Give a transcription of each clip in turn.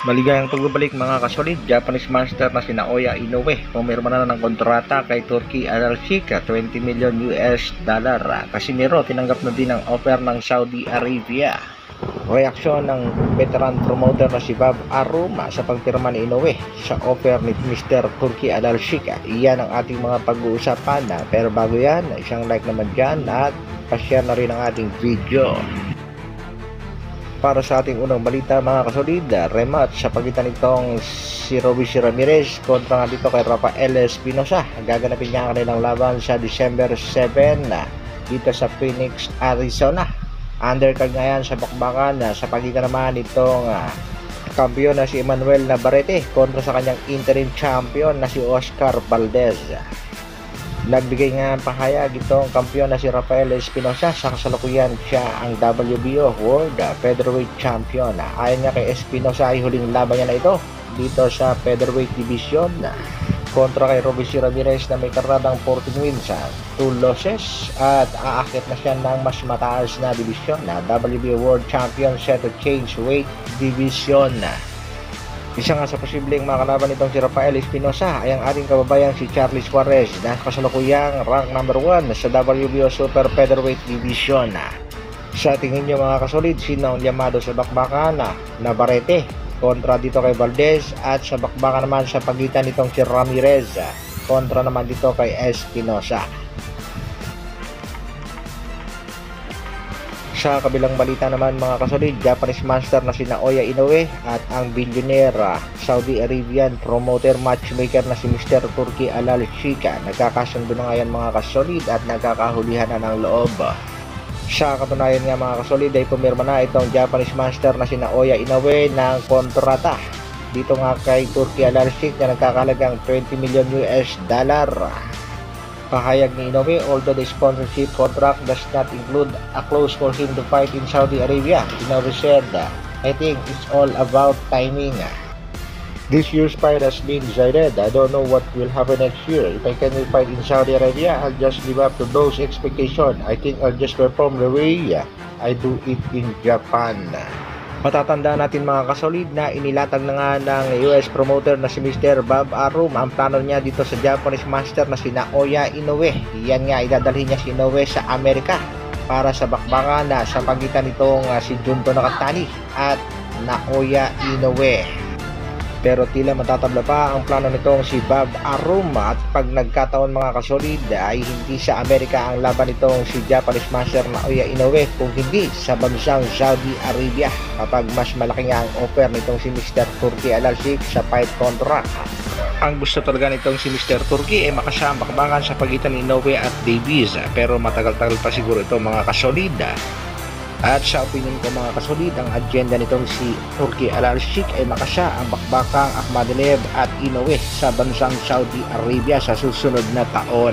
Maligayang pagbabalik mga kasolid, Japanese monster na si Naoya Inoue pumirma na ng kontrata kay Turkey Al-Sheikh, $20 million. Casemiro tinanggap na din ang offer ng Saudi Arabia. Reaksyon ng veteran promoter na si Bob Aruma sa pagpirma ni Inoue sa offer ni Mr. Turkey Al-Sheikh. Iyan ang ating mga pag-uusapan na, pero bago yan, isang like naman dyan at pa-share na rin ang ating video. Para sa ating unang balita mga kasolid, rematch sa pagitan nitong si Robbie Ramirez kontra nga dito kay Rafael Espinosa. Gaganapin niya ang kanilang laban sa December 7 dito sa Phoenix, Arizona. Undercard nga yan sa bakbakan sa pagitan naman nitong kampiyon na si Emmanuel Navarrete kontra sa kanyang interim champion na si Oscar Valdez. Nagbigay nga ng pahayag itong kampiyon na si Rafael Espinosa. Sa kasalukuyan siya ang WBO World Featherweight Champion. Ayon nga kay Espinosa ay huling laban niya na ito dito sa Featherweight Division kontra kay Robbie Ramirez na may kartadang 14 wins, 2 losses at aakit na siya ng mas mataas na division na WBO World Champion set to change weight division. Isa nga sa posibleng makalaban nitong si Rafael Espinosa ay ang ating kababayang si Charlie Suarez na kasalukuyang rank number 1 sa WBO Super Featherweight Division. Sa tingin nyo mga kasolid, sino ang llamado sa bakbakan? Navarrete kontra dito kay Valdez at sa bakbakan naman sa pagitan nitong si Ramirez kontra naman dito kay Espinosa. Sa kabilang balita naman mga kasolid, Japanese monster na si Naoya Inoue at ang billionaire Saudi Arabian promoter matchmaker na si Mr. Turkey Al-Sheikh nagkakasundo na ngayon mga kasolid at nagkakahulihan na ng loob. Sa katunayan nga mga kasolid ay pumirma na itong Japanese monster na si Naoya Inoue ng kontrata dito nga kay Turkey Al-Sheikh na nagkakalagang $20 million. Pahayag ni Inoue, although the sponsorship contract does not include a clause for him to fight in Saudi Arabia, Inoue said, I think it's all about timing. This year's fight has been decided. I don't know what will happen next year. If I can fight in Saudi Arabia, I'll just live up to those expectations. I think I'll just perform the way I do it in Japan. Matatandaan natin mga kasolid na inilatag na nga ng US promoter na si Mr. Bob Arum ang plano niya dito sa Japanese master na si Naoya Inoue. Yan nga, idadalhin niya si Inoue sa Amerika para sa bakbakan sa pagitan nitong si Junto Nakatani at Naoya Inoue. Pero tila matatabla pa ang plano nitong si Bob Arum at pag nagkataon mga kasolid ay hindi sa Amerika ang laban nitong si Japanese master Naoya Inoue kung hindi sa bansang Saudi Arabia kapag mas malaki nga ang offer nitong si Mr. Turkey Al-Sheikh sa fight contract. Ang gusto talaga nitong si Mr. Turkey ay makasama bakbakan sa pagitan ni Inoue at Davies, pero matagal-tagal pa siguro ito mga kasolid. At sa opinion ko mga kasolid, ang agenda nitong si Turkey Al-Sheikh ay makasya ang bakbakang Akhmadaliev at Inoue sa bansang Saudi Arabia sa susunod na taon.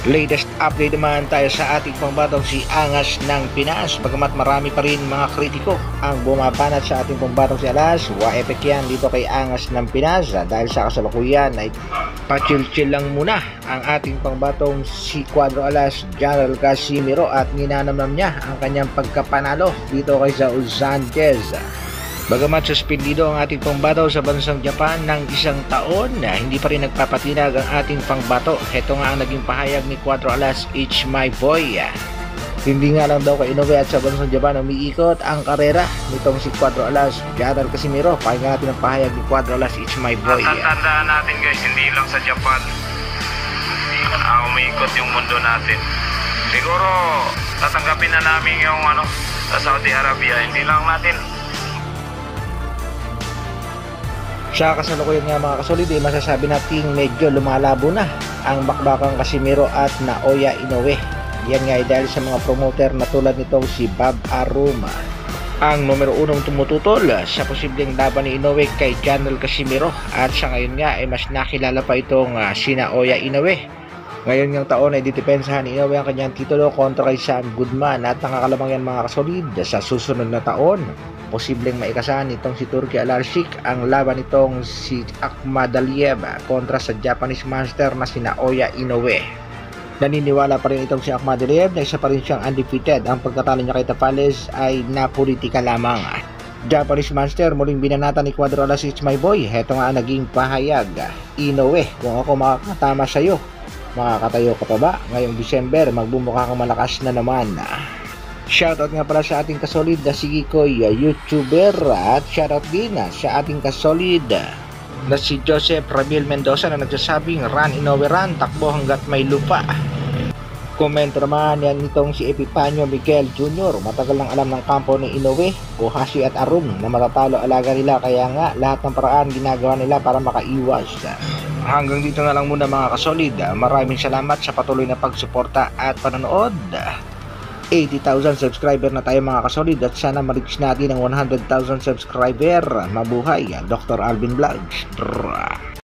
Latest update naman tayo sa ating pangbatong si Angas ng Pinas. Bagamat marami pa rin mga kritiko ang bumabanat sa ating pangbatong si Alas, wa-epek yan dito kay Angas ng Pinas dahil sa kasalukuyan ay pa-chill-chill lang muna ang ating pangbatong si Cuadro Alas General Casimiro at ninanamnam niya ang kanyang pagkapanalo dito kay Saul Sanchez. Bagamat suspendido ang ating pangbato sa bansang Japan ng 1 taon, hindi pa rin nagpapatinag ang ating pangbato. Ito nga ang naging pahayag ni Cuatro Alas, it's my boy. Hindi nga lang daw kay Inoue at sa bansang Japan umiikot ang karera nitong si Cuatro Alas General Casimiro. Pakinggan natin ang pahayag ni Cuatro Alas, it's my boy. Tandaan natin guys, hindi lang sa Japan umiikot yung mundo natin. Siguro tatanggapin na namin yung sa Saudi Arabia. Hindi lang natin. Sa kasalukuyan nga mga kasolid, masasabi natin medyo lumalabo na ang bakbakang Casimiro at Naoya Inoue. Yan nga ay dahil sa mga promoter na tulad nitong si Bob Aruma. Ang numero 1 tumututol sa posibleng laban ni Inoue kay General Casimiro at sa ngayon nga ay mas nakilala pa itong si Naoya Inoue. Ngayon ng taon ay didepensahan ni Inoue ang kanyang titulo kontra kay Sam Goodman at nakakalamang yan mga kasolid sa susunod na taon. Posibleng maikasahan nitong si Turkey Al-Sheikh ang laban nitong si Akhmadaliev kontra sa Japanese monster na si Naoya Inoue. Naniniwala pa rin itong si Akhmadaliev na isa pa rin siyang undefeated. Ang pagkatalo niya kay Tapales ay napolitika lamang. Japanese Monster muling binanatan ni Cuadro Alas It's My Boy. Heto nga naging pahayag. Inoue, kung ako makakatama sa'yo, makakatayo ka pa ba? Ngayong December, magbumukha kang malakas na naman. Shoutout nga pala sa ating kasolid na si Kikoy, YouTuber, at shoutout din sa ating kasolid na si Joseph Rabiel Mendoza na nagsasabing run Inoue run, takbo hanggat may lupa. Komento naman yan nitong si Epipanio Miguel Jr. Matagal nang alam ng kampo ni Inoue, Kohashi at Arum na matatalo alaga nila, kaya nga lahat ng paraan ginagawa nila para makaiwas. Hanggang dito na lang muna mga kasolid. Maraming salamat sa patuloy na pagsuporta at panonood. 80,000 subscriber na tayo mga kasolid at sana ma-reach natin ang 100,000 subscriber. Mabuhay, Dr. Alvin Vlogs.